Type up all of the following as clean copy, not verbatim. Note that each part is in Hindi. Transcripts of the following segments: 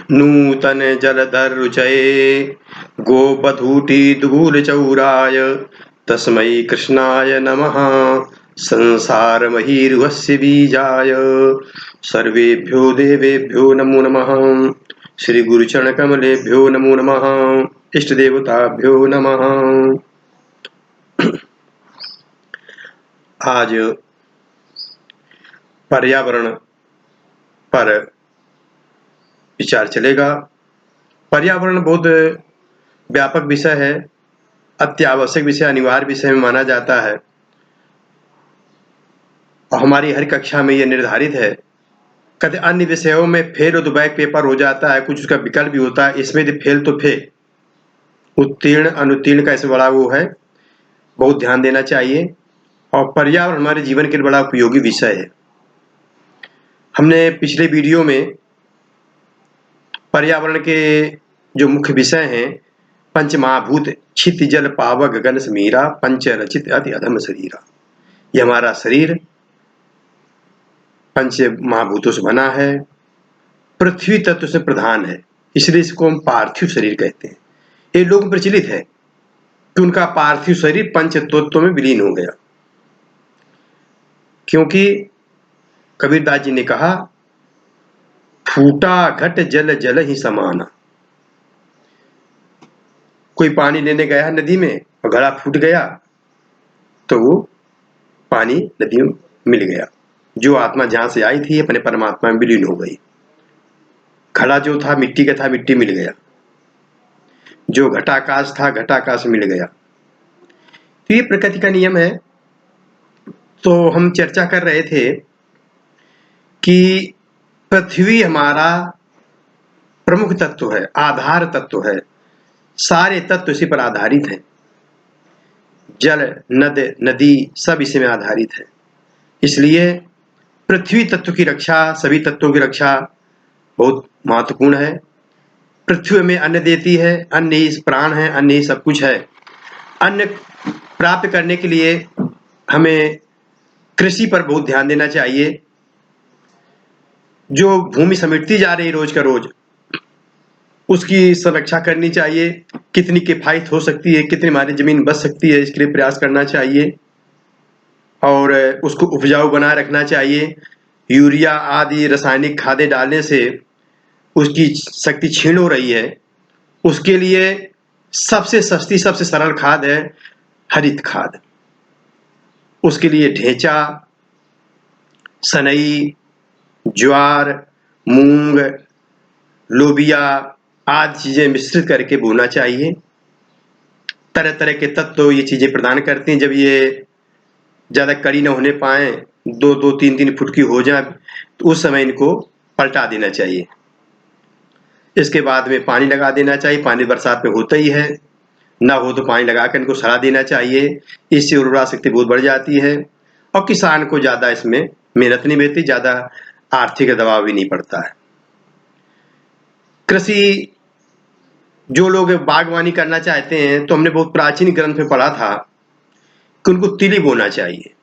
नूतन जलधर रुचये गोपधूटी दुगुल चौराय तस्मै कृष्णाय नमः संसार महीरुहस्य बीजाय सर्वेभ्यो देवेभ्यो नमो नमः। श्री गुरुचरण कमलेभ्यो नमो नमः। इष्ट देवताभ्यो नमः। आज पर्यावरण पर विचार चलेगा। पर्यावरण बहुत व्यापक विषय है, अत्यावश्यक विषय, अनिवार्य विषय में माना जाता है और हमारी हर कक्षा में यह निर्धारित है। कभी अन्य विषयों में फेल हो तो बैक पेपर हो जाता है, कुछ उसका विकल्प भी होता है। इसमें यदि फेल तो फेल, उत्तीर्ण अनुत्तीर्ण का इसमें बड़ा वो है, बहुत ध्यान देना चाहिए। और पर्यावरण हमारे जीवन के लिए बड़ा उपयोगी विषय है। हमने पिछले वीडियो में पर्यावरण के जो मुख्य विषय हैं, पंच महाभूत क्षिति जल पावक गगन समीरा पंच रचित अति अधम शरीरा। ये हमारा शरीर पंच महाभूतों से बना है, पृथ्वी तत्व से प्रधान है, इसलिए इसको हम पार्थिव शरीर कहते हैं। ये लोग प्रचलित है कि उनका पार्थिव शरीर पंच तत्वों में विलीन हो गया, क्योंकि कबीरदास जी ने कहा फूटा घट जल जल ही समाना। कोई पानी लेने गया नदी में और घड़ा फूट गया तो वो पानी नदी में मिल गया। जो आत्मा जहां से आई थी अपने परमात्मा में विलीन हो गई। घड़ा जो था मिट्टी का था, मिट्टी मिल गया। जो घटाकाश था घटाकाश मिल गया। तो ये प्रकृति का नियम है। तो हम चर्चा कर रहे थे कि पृथ्वी हमारा प्रमुख तत्व है, आधार तत्व है। सारे तत्व इसी पर आधारित हैं। जल नद नदी सब इसी में आधारित है। इसलिए पृथ्वी तत्व की रक्षा, सभी तत्वों की रक्षा बहुत महत्वपूर्ण है। पृथ्वी में अन्न देती है, अन्न ही प्राण है, अन्न ही सब कुछ है। अन्न प्राप्त करने के लिए हमें कृषि पर बहुत ध्यान देना चाहिए। जो भूमि समेटती जा रही रोज का रोज, उसकी संरक्षा करनी चाहिए। कितनी किफायत हो सकती है, कितनी हमारी जमीन बच सकती है, इसके लिए प्रयास करना चाहिए और उसको उपजाऊ बनाए रखना चाहिए। यूरिया आदि रासायनिक खादें डालने से उसकी शक्ति क्षीण हो रही है। उसके लिए सबसे सस्ती, सबसे सरल खाद है हरित खाद। उसके लिए ढेंचा, सनई, ज्वार, मूंग, लोबिया आदि चीजें मिश्रित करके बोना चाहिए। तरह तरह के तत्व ये चीजें प्रदान करती हैं। जब ये ज्यादा कड़ी न होने पाए, 2-2, 3-3 फुट की हो जाए, तो उस समय इनको पलटा देना चाहिए। इसके बाद में पानी लगा देना चाहिए। पानी बरसात में होता ही है, ना हो तो पानी लगाकर इनको सड़ा देना चाहिए। इससे उर्वरा शक्ति बहुत बढ़ जाती है और किसान को ज्यादा इसमें मेहनत नहीं रहती, ज्यादा आर्थिक दबाव भी नहीं पड़ता है। कृषि जो लोग बागवानी करना चाहते हैं, तो हमने बहुत प्राचीन ग्रंथ में पढ़ा था कि उनको तिली बोना चाहिए।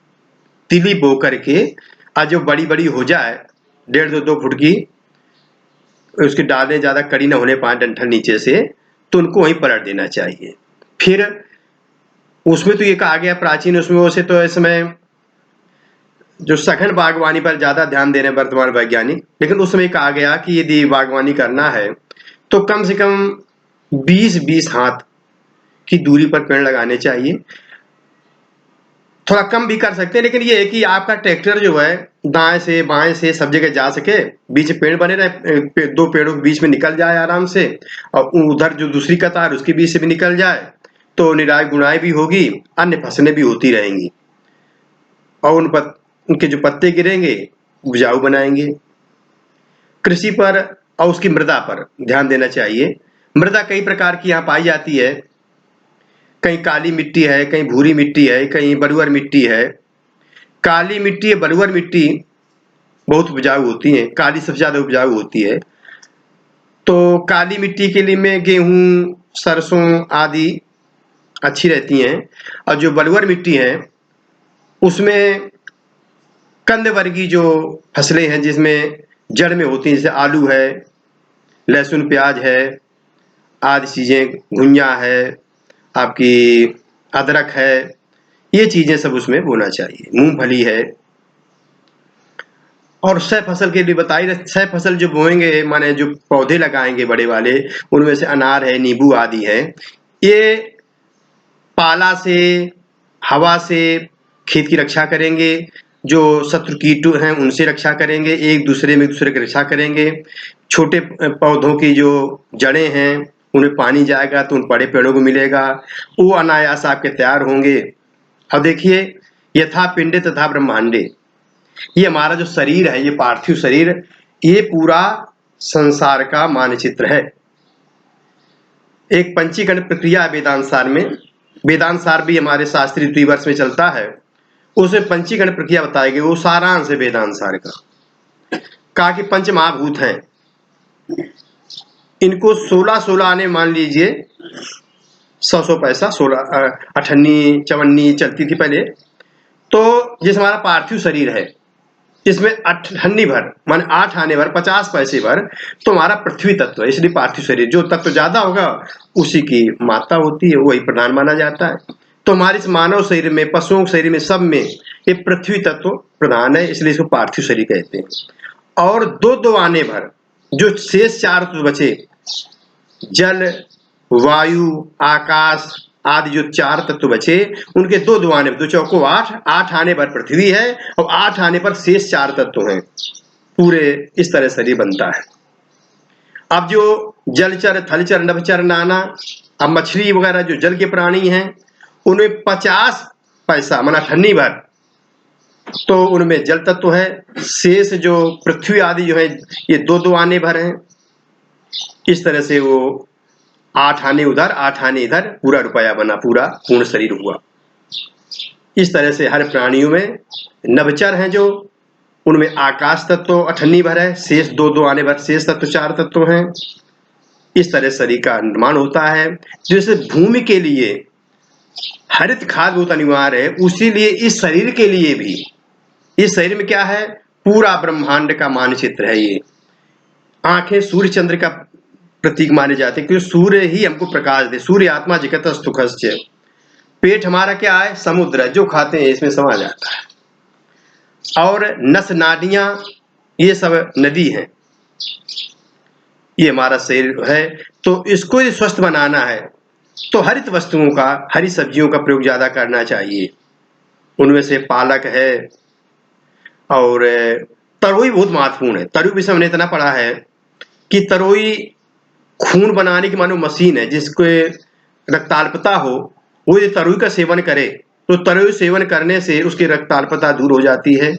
तिली बो करके आज जो बड़ी बड़ी हो जाए, 1.5-2 फुट की, उसकी डालें ज्यादा कड़ी न होने पाए डंठल नीचे से, तो उनको वहीं पलट देना चाहिए। फिर उसमें तो ये कहा गया प्राचीन, उसमें वैसे तो इसमें जो सघन बागवानी पर ज्यादा ध्यान दे रहे हैं वर्तमान वैज्ञानिक, लेकिन उस समय कहा गया कि यदि बागवानी करना है तो कम से कम 20-20 हाथ की दूरी पर पेड़ लगाने चाहिए। थोड़ा कम भी कर सकते हैं, लेकिन ये है कि आपका ट्रैक्टर जो है दाएं से बाएं से सब जगह जा सके, बीच पेड़ बने रहे, 2 पेड़ों के बीच में निकल जाए आराम से, और उधर जो दूसरी कतार उसके बीच से भी निकल जाए, तो निराई गुणाई भी होगी, अन्य फसलें भी होती रहेंगी और उनके जो पत्ते गिरेंगे उपजाऊ बनाएंगे। कृषि पर और उसकी मृदा पर ध्यान देना चाहिए। मृदा कई प्रकार की यहाँ पाई जाती है। कहीं काली मिट्टी है, कहीं भूरी मिट्टी है, कहीं बलुअर मिट्टी है। काली मिट्टी, बलुअर मिट्टी बहुत उपजाऊ होती है, काली सबसे ज्यादा उपजाऊ होती है। तो काली मिट्टी के लिए में गेहूं, सरसों आदि अच्छी रहती हैं। और जो बलुअर मिट्टी है उसमें कंद वर्गीय जो फसलें हैं जिसमें जड़ में होती हैं, जैसे आलू है, लहसुन प्याज है, आदि चीज़ें, घुइयाँ है, आपकी अदरक है, ये चीज़ें सब उसमें बोना चाहिए। मूंगफली है। और सह फसल के लिए बताइए, सह फसल जो बोएंगे माने जो पौधे लगाएंगे बड़े वाले, उनमें से अनार है, नींबू आदि है, ये पाला से, हवा से खेत की रक्षा करेंगे। जो शत्रु कीट हैं उनसे रक्षा करेंगे, एक दूसरे की रक्षा करेंगे। छोटे पौधों की जो जड़ें हैं उन्हें पानी जाएगा तो उन बड़े पेड़ों को मिलेगा, वो अनायास आपके तैयार होंगे। अब देखिए, यथा पिंडे तथा ब्रह्मांडे, ये हमारा जो शरीर है, ये पार्थिव शरीर, ये पूरा संसार का मानचित्र है। एक पंचीकरण प्रक्रिया है वेदांत सार में, वेदांत सार भी हमारे शास्त्रीय द्विवर्ष में चलता है, उसमें पंचीकरण प्रक्रिया बताई गई, वो सारांश है वेदांत सार का। कहा कि पंच महाभूत हैं, इनको 16 आने मान लीजिए 100 पैसा, 16 अठन्नी चवन्नी चलती थी पहले। तो जिस हमारा पार्थिव शरीर है, इसमें अठन्नी भर माने 8 आने भर 50 पैसे भर तो हमारा पृथ्वी तत्व है। इसलिए पार्थिव शरीर, जो तत्व ज्यादा होगा उसी की मात्रा होती है, वही प्रधान माना जाता है। तो हमारे इस मानव शरीर में, पशुओं के शरीर में, सब में ये पृथ्वी तत्व प्रधान है, इसलिए इसको पार्थिव शरीर कहते हैं। और दो आने भर जो शेष 4 तत्व बचे, जल, वायु, आकाश आदि जो 4 तत्व बचे, उनके दो आने, 2 चौको 8 आने पर पृथ्वी है और 8 आने पर शेष 4 तत्व हैं। पूरे इस तरह शरीर बनता है। अब जो जलचर, थलचर, नभचर, नाना, अब मछली वगैरह जो जल के प्राणी हैं, उनमें 50 पैसा माना अठन्नी भर तो उनमें जल तत्व है। शेष जो पृथ्वी आदि जो है, ये 2 आने भर हैं। इस तरह से वो 8 आने उधर, 8 आने इधर, पूरा रुपया बना, पूरा पूर्ण शरीर हुआ। इस तरह से हर प्राणियों में नभचर हैं जो, उनमें आकाश तत्व अठन्नी भर है, शेष 2 आने भर शेष तत्व 4 तत्व हैं। इस तरह शरीर का निर्माण होता है। जैसे भूमि के लिए हरित खाद बहुत अनिवार्य है, उसी लिए इस शरीर के लिए भी, इस शरीर में क्या है, पूरा ब्रह्मांड का मानचित्र है। ये आंखें सूर्य चंद्र का प्रतीक माने जाते हैं, क्योंकि सूर्य ही हमको प्रकाश दे। सूर्य आत्मा जगत सुखस्य। पेट हमारा क्या है, समुद्र है, जो खाते हैं इसमें समा जाता है। और नस नाड़ियां, ये सब नदी हैं। ये हमारा शरीर है। तो इसको यदि स्वस्थ बनाना है तो हरित वस्तुओं का, हरी सब्जियों का प्रयोग ज्यादा करना चाहिए। उनमें से पालक है और तरोई बहुत महत्वपूर्ण है। तरोई विषय हमने इतना पढ़ा है कि तरोई खून बनाने की मानो मशीन है। जिसको रक्ताल्पता हो, वो यदि तरोई का सेवन करे तो तरोई सेवन करने से उसकी रक्ताल्पता दूर हो जाती है।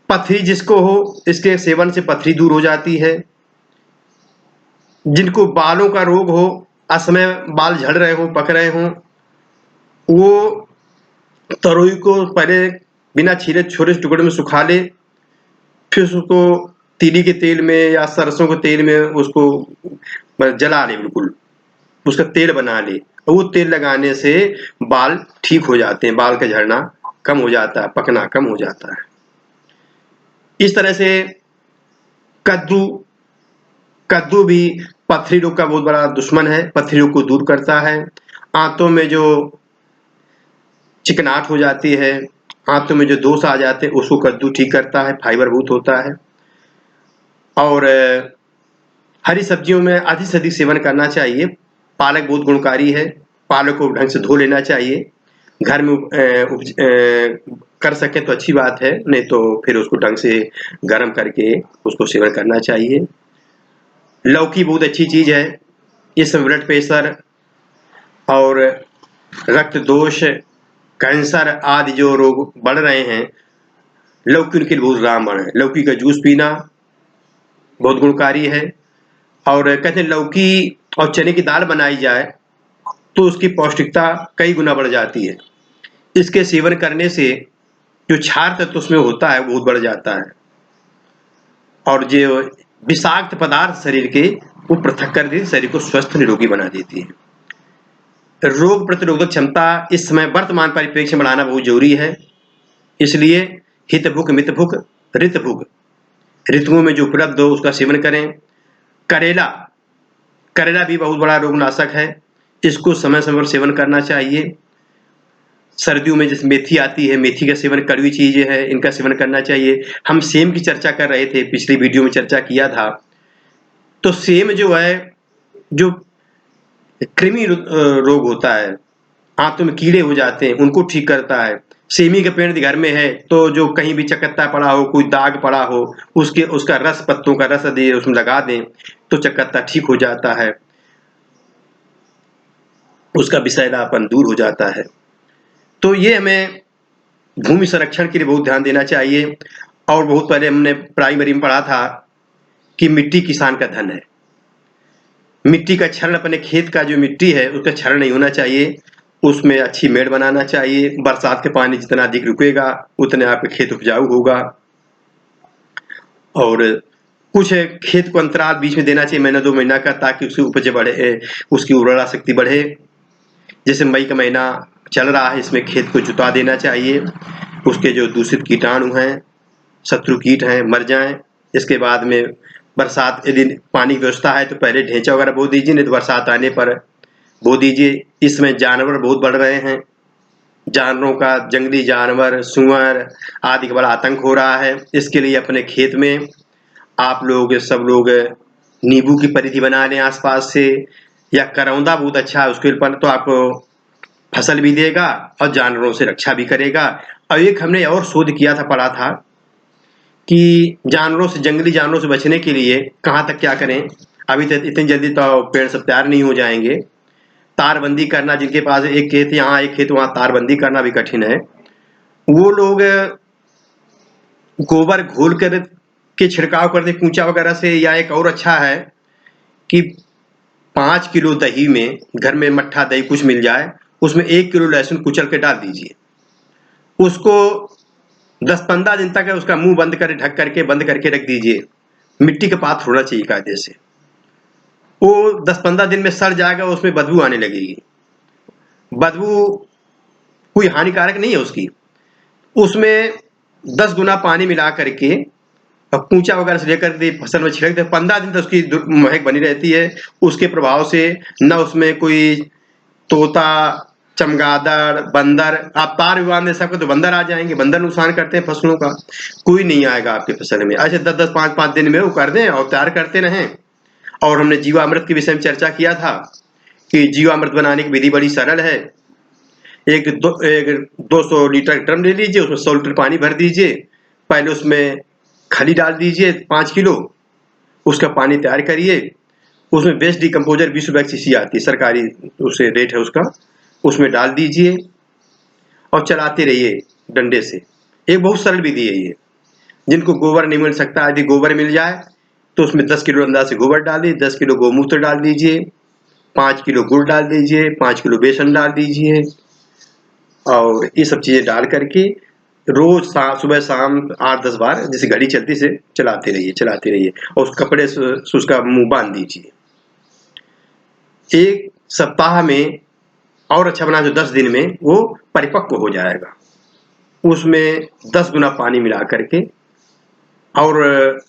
पथरी जिसको हो, इसके सेवन से पथरी दूर हो जाती है। जिनको बालों का रोग हो, असमय बाल झड़ रहे हो, पक रहे हो, वो तरोई को पहले बिना छीले छोटे टुकड़े में सुखा ले, फिर उसको तीली के तेल में या सरसों के तेल में उसको जला ले, बिल्कुल उसका तेल बना ले। वो तेल लगाने से बाल ठीक हो जाते हैं, बाल का झड़ना कम हो जाता है, पकना कम हो जाता है। इस तरह से कद्दू भी पथरी रोग का बहुत बड़ा दुश्मन है, पथरी रोग को दूर करता है। आंतों में जो चिकनाहट हो जाती है, आंतों में जो दोष आ जाते हैं, उसको कद्दू ठीक करता है, फाइबर भूत होता है। और हरी सब्जियों में अधिक से अधिक सेवन करना चाहिए। पालक बहुत गुणकारी है, पालक को ढंग से धो लेना चाहिए। घर में कर सके तो अच्छी बात है, नहीं तो फिर उसको ढंग से गर्म करके उसको सेवन करना चाहिए। लौकी बहुत अच्छी चीज है, इसमें ब्लड प्रेशर और रक्त दोष, कैंसर आदि जो रोग बढ़ रहे हैं, लौकी उनके लिए बहुत रामबाण है। लौकी का जूस पीना बहुत गुणकारी है। और कहते हैं लौकी और चने की दाल बनाई जाए तो उसकी पौष्टिकता कई गुना बढ़ जाती है। इसके सेवन करने से जो क्षार तत्व उसमें होता है बहुत बढ़ जाता है, और जो विषाक्त पदार्थ शरीर के, वो पृथक कर देती, शरीर को स्वस्थ निरोगी बना देती है। रोग प्रतिरोधक क्षमता इस समय वर्तमान परिप्रेक्ष्य में बढ़ाना बहुत जरूरी है। इसलिए हित भुक, मित भुक, ऋत भुक, ऋतुओं में जो उपलब्ध हो उसका सेवन करें। करेला, करेला भी बहुत बड़ा रोगनाशक है, इसको समय समय पर सेवन करना चाहिए। सर्दियों में जैसे मेथी आती है, मेथी का सेवन, कड़वी चीजें हैं, इनका सेवन करना चाहिए। हम सेम की चर्चा कर रहे थे, पिछली वीडियो में चर्चा किया था। तो सेम जो है, जो कृमि रोग होता है, आंतों में कीड़े हो जाते हैं, उनको ठीक करता है। सेमी का पेड़ घर में है तो जो कहीं भी चकत्ता पड़ा हो, कोई दाग पड़ा हो, उसका रस, पत्तों का रस दे उसमें लगा दें तो चकत्ता ठीक हो जाता है, उसका विषैलापन दूर हो जाता है। तो ये हमें भूमि संरक्षण के लिए बहुत ध्यान देना चाहिए। और बहुत पहले हमने प्राइमरी में पढ़ा था कि मिट्टी किसान का धन है। मिट्टी का क्षरण, अपने खेत का जो मिट्टी है उसका क्षरण नहीं होना चाहिए, उसमें अच्छी मेड़ बनाना चाहिए। बरसात के पानी जितना अधिक रुकेगा उतने आपके खेत उपजाऊ होगा। और कुछ खेत को अंतराल बीच में देना चाहिए, महीना 2 महीना का, ताकि उसकी उपज बढ़े, उसकी उर्वरा शक्ति बढ़े। जैसे मई का महीना चल रहा है, इसमें खेत को जुता देना चाहिए, उसके जो दूषित कीटाणु हैं, शत्रु कीट हैं, मर जाएं। इसके बाद में बरसात, यदि पानी की व्यवस्था है तो पहले ढेंचा वगैरह बो दीजिए, नहीं तो बरसात आने पर बो दीजिए। इसमें जानवर बहुत बढ़ रहे हैं, जानवरों का, जंगली जानवर, सुअर आदि का बड़ा आतंक हो रहा है। इसके लिए अपने खेत में आप लोग, सब लोग, नींबू की परिधि बना लें आसपास से, या करौंदा बहुत अच्छा है, उसके ऊपर तो आपको फसल भी देगा और जानवरों से रक्षा भी करेगा। और एक हमने और शोध किया था, पढ़ा था कि जानवरों से, जंगली जानवरों से बचने के लिए कहाँ तक क्या करें। अभी तो इतनी जल्दी तो पेड़ सब तैयार नहीं हो जाएंगे। तारबंदी करना, जिनके पास एक खेत यहाँ एक खेत वहाँ, तारबंदी करना भी कठिन है। वो लोग गोबर घोल कर के छिड़काव कर दे कूचा वगैरह से। या एक और अच्छा है कि 5 किलो दही में, घर में मट्ठा दही कुछ मिल जाए, उसमें 1 किलो लहसुन कुचल के डाल दीजिए। उसको 10-15 दिन तक उसका मुंह बंद कर, ढक करके बंद करके रख दीजिए। मिट्टी का पात्र होना चाहिए कायदे से। वो 10-15 दिन में सड़ जाएगा, उसमें बदबू आने लगेगी। बदबू कोई हानिकारक नहीं है उसकी। उसमें 10 गुना पानी मिला करके और कूचा वगैरह से लेकर के फसल में छिड़क दे, 15 दिन तक उसकी महक बनी रहती है। उसके प्रभाव से न उसमें कोई तोता, चमगादड़, बंदर, आप तार भी बांध दे सकते तो बंदर आ जाएंगे, बंदर नुकसान करते हैं फसलों का, कोई नहीं आएगा आपकी फसल में। ऐसे 10-10, 5-5 दिन में वो कर दें और तैयार करते रहें। और हमने जीवामृत के विषय में चर्चा किया था कि जीवामृत बनाने की विधि बड़ी सरल है। एक 200 लीटर ड्रम ले लीजिए, उसमें 100 लीटर पानी भर दीजिए। पहले उसमें खली डाल दीजिए 5 किलो, उसका पानी तैयार करिए। उसमें बेस्ट डिकम्पोजर 20 रुपए की शीशी आती है, सरकारी उसे रेट है उसका, उसमें डाल दीजिए और चलाते रहिए डंडे से। एक बहुत सरल विधि है ये। जिनको गोबर नहीं मिल सकता, यदि गोबर मिल जाए तो उसमें 10 किलो अंदाज से गोबर डालिए, 10 किलो गोमूत्र डाल दीजिए, 5 किलो गुड़ डाल दीजिए, 5 किलो बेसन डाल दीजिए। और ये सब चीजें डाल करके रोज सुबह शाम 8-10 बार, जैसे घड़ी चलती से चलाते रहिए और उस कपड़े से उसका मुंह बांध दीजिए। 1 सप्ताह में, और अच्छा बना तो 10 दिन में वो परिपक्व हो जाएगा। उसमें 10 गुना पानी मिला करके और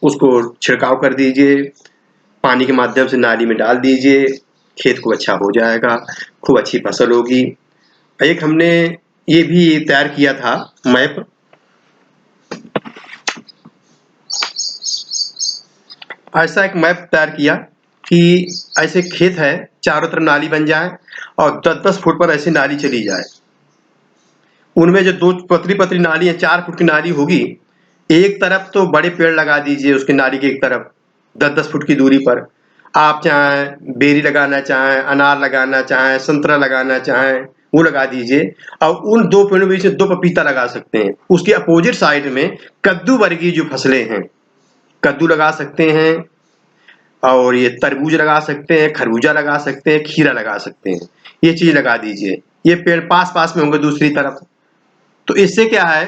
उसको छिड़काव कर दीजिए, पानी के माध्यम से नाली में डाल दीजिए, खेत को अच्छा हो जाएगा, खूब अच्छी फसल होगी। एक हमने ये भी तैयार किया था मैप, ऐसा एक मैप तैयार किया कि ऐसे खेत है, चारों तरफ नाली बन जाए और 10-10 फुट पर ऐसी नाली चली जाए। उनमें जो 2 पतली नाली है, 4 फुट की नाली होगी, एक तरफ तो बड़े पेड़ लगा दीजिए, उसकी नाली की एक तरफ 10-10 फुट की दूरी पर। आप चाहें बेरी लगाना चाहें, अनार लगाना चाहें, संतरा लगाना चाहें, वो लगा दीजिए। और उन 2 पेड़ों के बीच में 2 पपीता लगा सकते हैं। उसके अपोजिट साइड में कद्दू वर्गीय जो फसलें हैं, कद्दू लगा सकते हैं, और ये तरबूज लगा सकते हैं, खरबूजा लगा सकते हैं, खीरा लगा सकते हैं। ये चीज लगा दीजिए। ये पेड़ पास पास में होंगे दूसरी तरफ। तो इससे क्या है,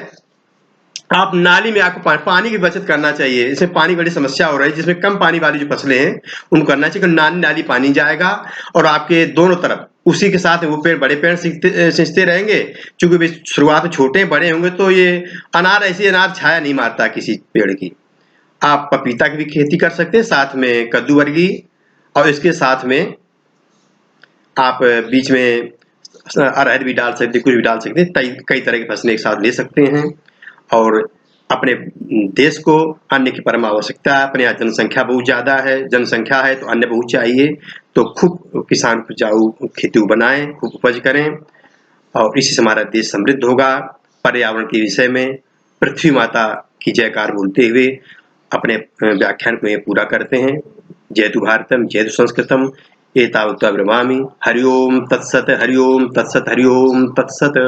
आप नाली में आपको पानी की बचत करना चाहिए। इसमें पानी बड़ी समस्या हो रही है, जिसमें कम पानी वाली जो फसलें हैं उनको करना चाहिए, नाली नाली पानी जाएगा और आपके दोनों तरफ उसी के साथ वो पेड़, बड़े पेड़ सिंचते रहेंगे। चूंकि शुरुआत में छोटे बड़े होंगे तो ये अनार, ऐसी अनार छाया नहीं मारता किसी पेड़ की। आप पपीता की भी खेती कर सकते हैं, साथ में कद्दू वर्गी, और इसके साथ में आप बीच में अरहर भी डाल सकते, कुछ भी डाल सकते हैं। कई तरह की फसलें एक साथ ले सकते हैं। और अपने देश को अन्न की परम आवश्यकता है। अपने यहाँ जनसंख्या बहुत ज़्यादा है, जनसंख्या है तो अन्न बहुत चाहिए। तो खूब किसान उपजाऊ खेती बनाएं, खूब उपज करें, और इसी से हमारा देश समृद्ध होगा। पर्यावरण के विषय में पृथ्वी माता की जयकार बोलते हुए अपने व्याख्यान को ये पूरा करते हैं। जयतु भारतम, जयतु संस्कृतम, एतावता ब्रह्मामि। हरि ओम तत्सत, हरि ओम तत्सत, हरि ओम तत्सत।